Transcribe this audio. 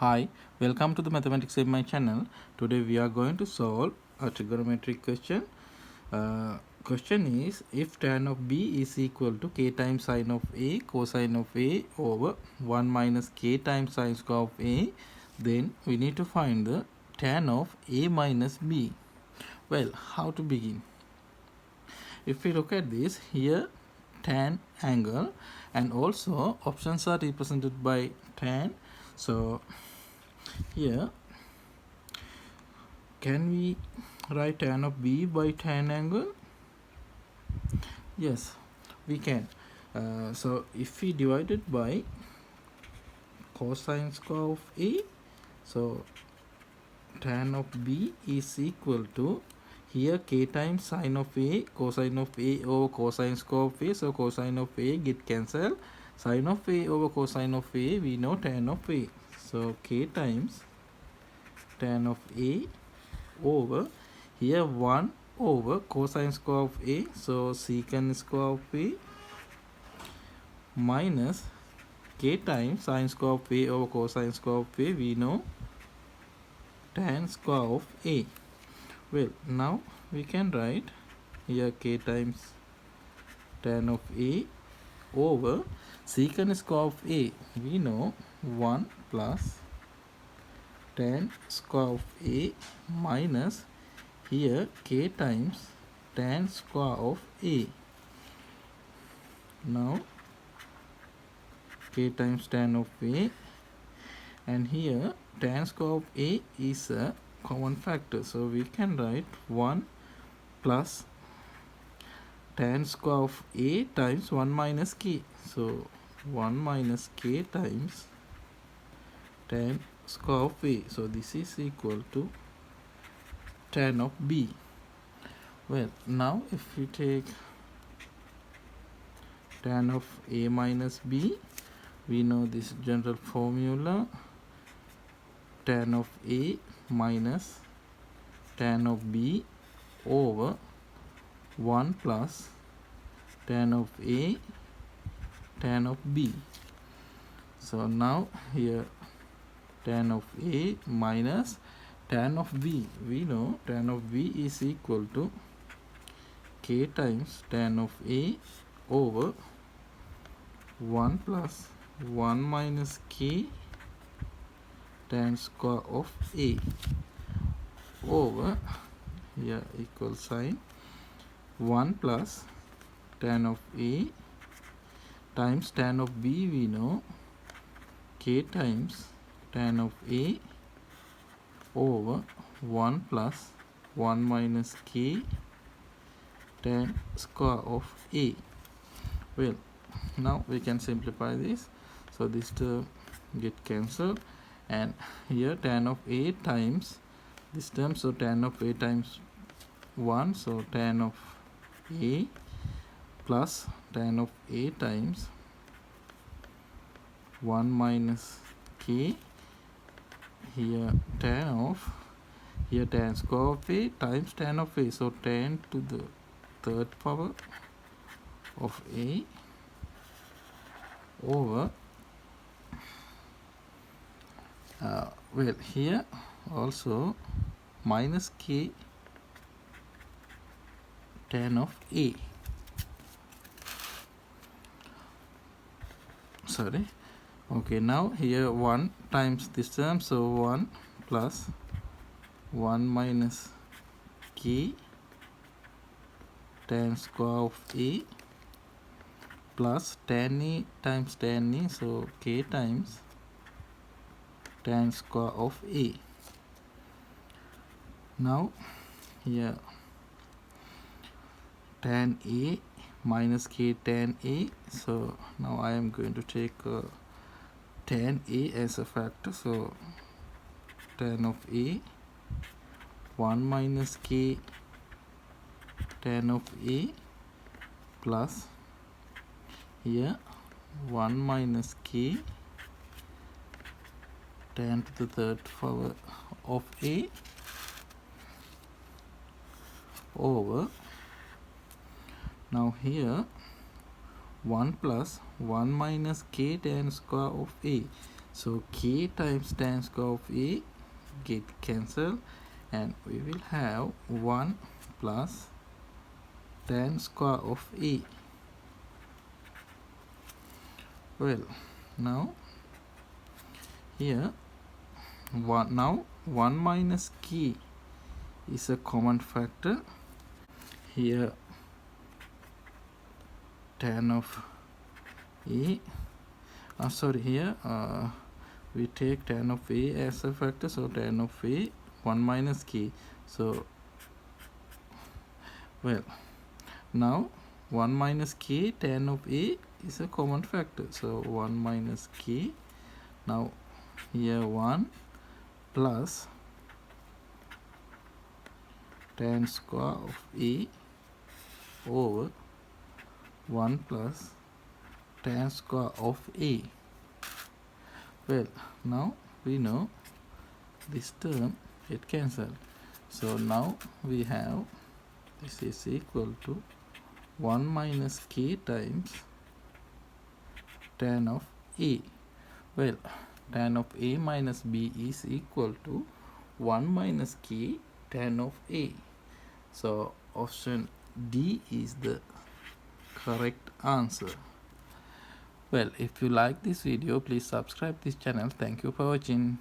Hi, welcome to the mathematics in my channel. Today we are going to solve a trigonometry question. Question is, if tan of b is equal to k times sine of a cosine of a over 1 minus k times sine square of a, then we need to find the tan of a minus b. Well, how to begin? If we look at this, here tan angle, and also options are represented by tan. So here, can we write tan of b by tan angle? Yes, we can. So if we divide it by cosine square of a, so tan of b is equal to, here k times sine of a, cosine of a over cosine square of a, so cosine of a get cancelled, sine of a over cosine of a, we know tan of a, so k times tan of a over, here 1 over cosine square of a, so secant square of a, minus k times sine square of a over cosine square of a, we know tan square of a. Well, now we can write here k times tan of a over secant square of a, we know 1 plus tan square of a minus here k times tan square of a. Now k times tan of a, and here tan square of a is a common factor, so we can write 1 plus tan square of a times 1 minus k, so 1 minus k times tan square of a, so this is equal to tan of b. Well, now if we take tan of a minus b, we know this general formula, tan of a minus tan of b over 1 plus tan of a tan of b. So now here tan of a minus tan of b, we know tan of b is equal to k times tan of a over 1 plus 1 minus k tan square of a over, here equal sign, 1 plus tan of a times tan of b, we know k times tan of a over 1 plus 1 minus k tan square of a. Well, now we can simplify this, so this term get cancelled, and here tan of a times this term, so tan of a times 1, so tan of a plus tan of a times 1 minus k, here tan of, here tan square of a times tan of a, so tan to the third power of a over, well, here also minus k tan of a, sorry, okay, now here 1 times this term, so 1 plus 1 minus k tan square of a plus tan a times tan a, so k times tan square of a. Now here tan a minus k tan a, so now I am going to take tan a as a factor, so tan of a 1 minus k tan of a plus here 1 minus k tan to the third power of a over, now here 1 plus 1 minus k tan square of a, So k times tan square of a get cancelled, and we will have 1 plus tan square of a. Well, now here 1 minus k is a common factor. Here tan of a, here we take tan of a as a factor, so tan of a 1 minus k. So well, now 1 minus k tan of a is a common factor, so 1 minus k. Now here 1 plus tan square of a over 1 plus tan square of a. Well, now we know this term get cancelled, so now we have this is equal to 1 minus k times tan of a. Well, tan of a minus b is equal to 1 minus k tan of a. So option D is the correct answer. Well, if you like this video, please subscribe this channel. Thank you for watching.